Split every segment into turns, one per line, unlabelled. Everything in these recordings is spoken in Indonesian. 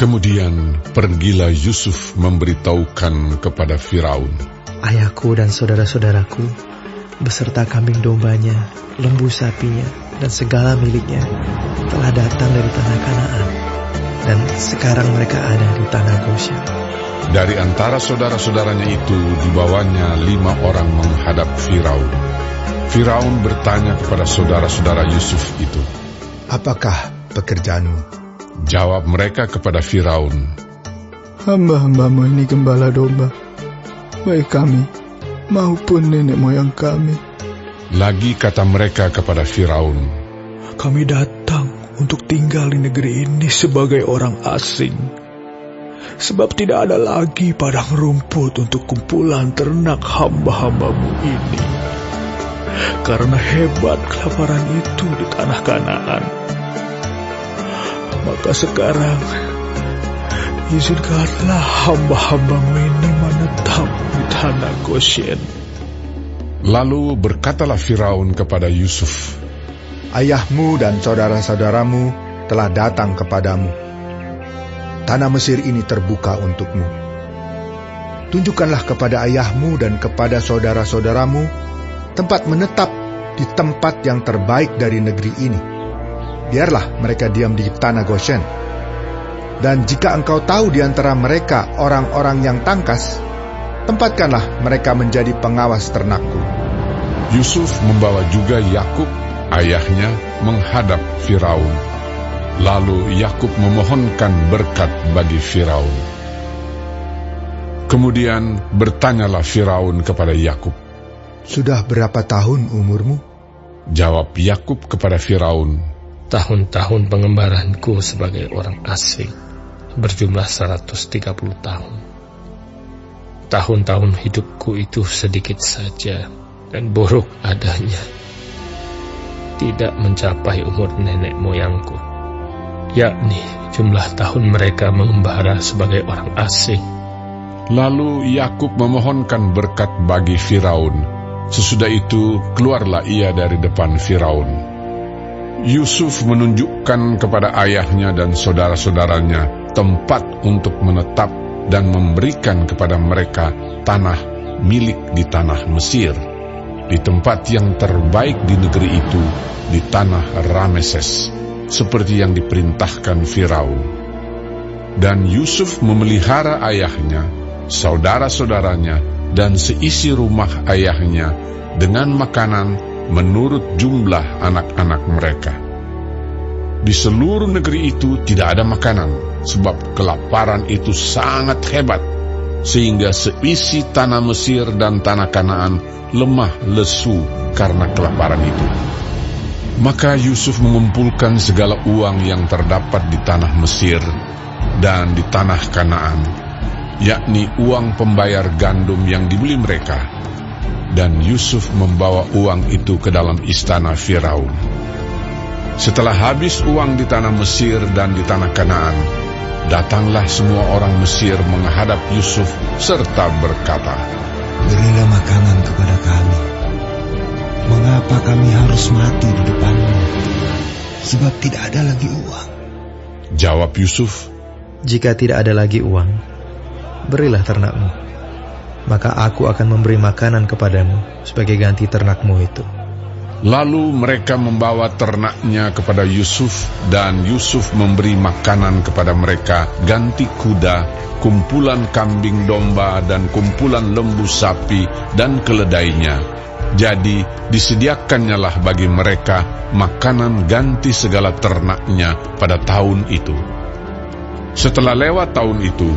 Kemudian pergilah Yusuf memberitahukan kepada Firaun,
ayahku dan saudara-saudaraku, beserta kambing dombanya, lembu sapinya, dan segala miliknya, telah datang dari tanah Kanaan, dan sekarang mereka ada di tanah Goshen.
Dari antara saudara-saudaranya itu dibawanya 5 orang menghadap Firaun. Firaun bertanya kepada saudara-saudara Yusuf itu,
apakah pekerjaanmu?
Jawab mereka kepada Firaun,
hamba-hambamu ini gembala domba, baik kami maupun nenek moyang kami.
Lagi kata mereka kepada Firaun,
kami datang untuk tinggal di negeri ini sebagai orang asing, sebab tidak ada lagi padang rumput untuk kumpulan ternak hamba-hambamu ini. Karena hebat kelaparan itu di tanah Kanaan, maka sekarang izinkanlah hamba-hambamu ini menetap di tanah Goshen.
Lalu berkatalah Firaun kepada Yusuf,
ayahmu dan saudara-saudaramu telah datang kepadamu. Tanah Mesir ini terbuka untukmu. Tunjukkanlah kepada ayahmu dan kepada saudara-saudaramu tempat menetap di tempat yang terbaik dari negeri ini. Biarlah mereka diam di tanah Goshen. Dan jika engkau tahu di antara mereka orang-orang yang tangkas, tempatkanlah mereka menjadi pengawas ternakku.
Yusuf membawa juga Yakub, ayahnya, menghadap Firaun. Lalu Yakub memohonkan berkat bagi Firaun. Kemudian bertanyalah Firaun kepada Yakub,
sudah berapa tahun umurmu?
Jawab Yakub kepada Firaun,
tahun-tahun pengembaranku sebagai orang asing berjumlah 130 tahun. Tahun-tahun hidupku itu sedikit saja dan buruk adanya, tidak mencapai umur nenek moyangku, yakni jumlah tahun mereka mengembara sebagai orang asing.
Lalu Yakub memohonkan berkat bagi Firaun. Sesudah itu keluarlah ia dari depan Firaun. Yusuf menunjukkan kepada ayahnya dan saudara-saudaranya tempat untuk menetap dan memberikan kepada mereka tanah milik di tanah Mesir, di tempat yang terbaik di negeri itu, di tanah Rameses, seperti yang diperintahkan Firaun. Dan Yusuf memelihara ayahnya, saudara-saudaranya, dan seisi rumah ayahnya dengan makanan menurut jumlah anak-anak mereka. Di seluruh negeri itu tidak ada makanan, sebab kelaparan itu sangat hebat, sehingga seisi tanah Mesir dan tanah Kanaan lemah lesu karena kelaparan itu. Maka Yusuf mengumpulkan segala uang yang terdapat di tanah Mesir dan di tanah Kanaan, yakni uang pembayar gandum yang dibeli mereka. Dan Yusuf membawa uang itu ke dalam istana Firaun. Setelah habis uang di tanah Mesir dan di tanah Kanaan, datanglah semua orang Mesir menghadap Yusuf serta berkata,
berilah makanan kepada kami. Mengapa kami harus mati di depanmu? Sebab tidak ada lagi uang.
Jawab Yusuf,
jika tidak ada lagi uang, berilah ternakmu, maka aku akan memberi makanan kepadamu sebagai ganti ternakmu itu.
Lalu mereka membawa ternaknya kepada Yusuf, dan Yusuf memberi makanan kepada mereka ganti kuda, kumpulan kambing domba, dan kumpulan lembu sapi dan keledainya. Jadi disediakannyalah bagi mereka makanan ganti segala ternaknya pada tahun itu. Setelah lewat tahun itu,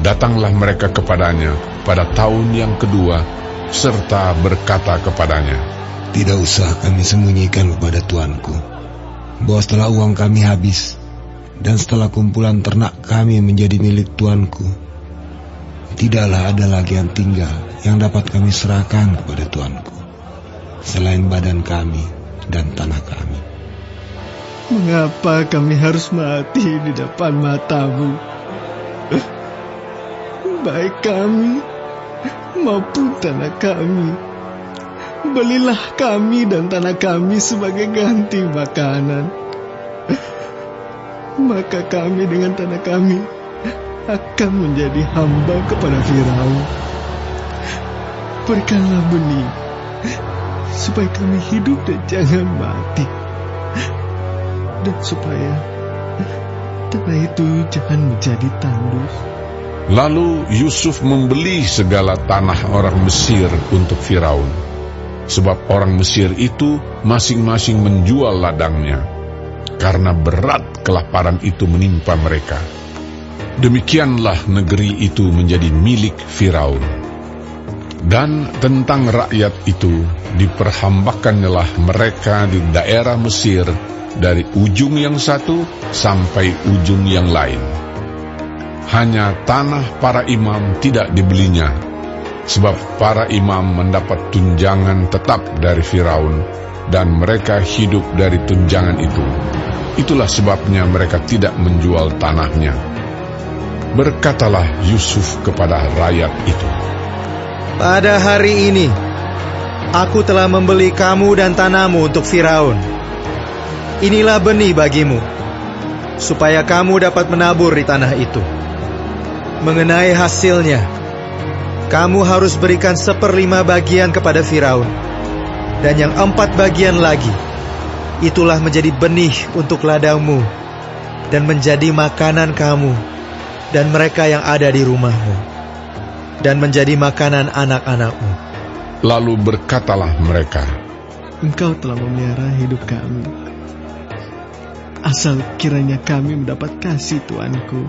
datanglah mereka kepadanya pada tahun yang kedua, serta berkata kepadanya,
tidak usah kami sembunyikan kepada tuanku bahwa setelah uang kami habis dan setelah kumpulan ternak kami menjadi milik tuanku, tidaklah ada lagi yang tinggal yang dapat kami serahkan kepada tuanku selain badan kami dan tanah kami.
Mengapa kami harus mati di depan matamu? Baik kami maupun tanah kami, belilah kami dan tanah kami sebagai ganti makanan. Maka kami dengan tanah kami akan menjadi hamba kepada Firaun. Berikanlah benih, supaya kami hidup dan jangan mati, dan supaya tanah itu jangan menjadi tandus.
Lalu Yusuf membeli segala tanah orang Mesir untuk Firaun, sebab orang Mesir itu masing-masing menjual ladangnya, karena berat kelaparan itu menimpa mereka. Demikianlah negeri itu menjadi milik Firaun. Dan tentang rakyat itu, diperhambakannyalah mereka di daerah Mesir dari ujung yang satu sampai ujung yang lain. Hanya tanah para imam tidak dibelinya, sebab para imam mendapat tunjangan tetap dari Firaun, dan mereka hidup dari tunjangan itu. Itulah sebabnya mereka tidak menjual tanahnya. Berkatalah Yusuf kepada rakyat itu,
"Pada hari ini, aku telah membeli kamu dan tanahmu untuk Firaun. Inilah benih bagimu, supaya kamu dapat menabur di tanah itu. Mengenai hasilnya, kamu harus berikan 1/5 bagian kepada Firaun, dan yang 4 bagian lagi, itulah menjadi benih untuk ladangmu, dan menjadi makanan kamu dan mereka yang ada di rumahmu, dan menjadi makanan anak-anakmu."
Lalu berkatalah mereka,
Engkau telah memelihara hidup kami. Asal kiranya kami mendapat kasih Tuanku,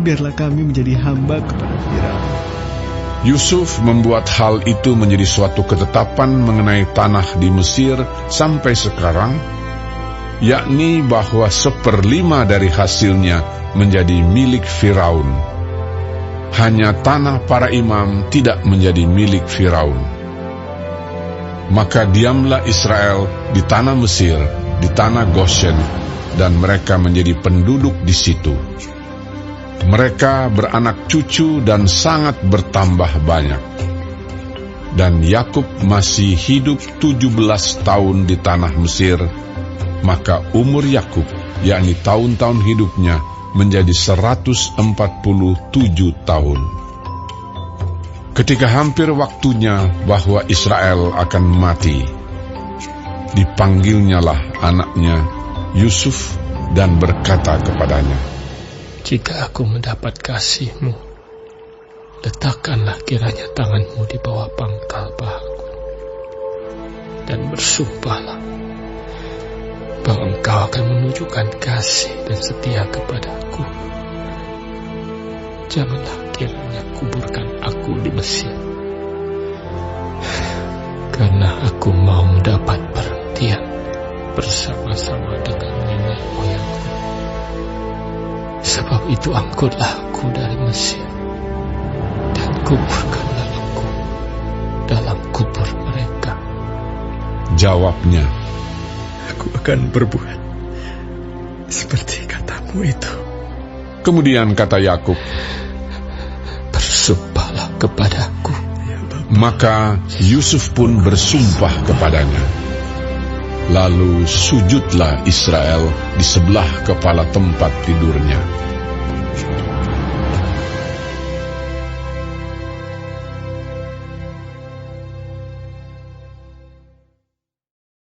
biarlah kami menjadi hamba kepada Firaun.
Yusuf membuat hal itu menjadi suatu ketetapan mengenai tanah di Mesir sampai sekarang, yakni bahwa 1/5 dari hasilnya menjadi milik Firaun. Hanya tanah para imam tidak menjadi milik Firaun. Maka diamlah Israel di tanah Mesir, di tanah Goshen, dan mereka menjadi penduduk di situ. Mereka beranak cucu dan sangat bertambah banyak. Dan Yakub masih hidup 17 tahun di tanah Mesir, maka umur Yakub, yakni tahun-tahun hidupnya, menjadi 147 tahun. Ketika hampir waktunya bahwa Israel akan mati, dipanggilnyalah anaknya Yusuf dan berkata kepadanya,
"Jika aku mendapat kasih-Mu, letakkanlah kiranya tangan-Mu di bawah pangkal pahaku, dan bersumpahlah bahwa Engkau akan menunjukkan kasih dan setia kepadaku. Janganlah kiranya kuburkan aku di Mesir, karena aku mau mendapat perhentian bersama-sama dengan nenek moyangku. Sebab itu angkutlah aku dari Mesir, dan kuburkanlah aku dalam kubur mereka."
Jawabnya,
Aku akan berbuat seperti katamu itu.
kemudian kata Yakub,
"Bersumpahlah kepadaku."
maka Yusuf pun bersumpah kepadanya. Lalu sujudlah Israel di sebelah kepala tempat tidurnya.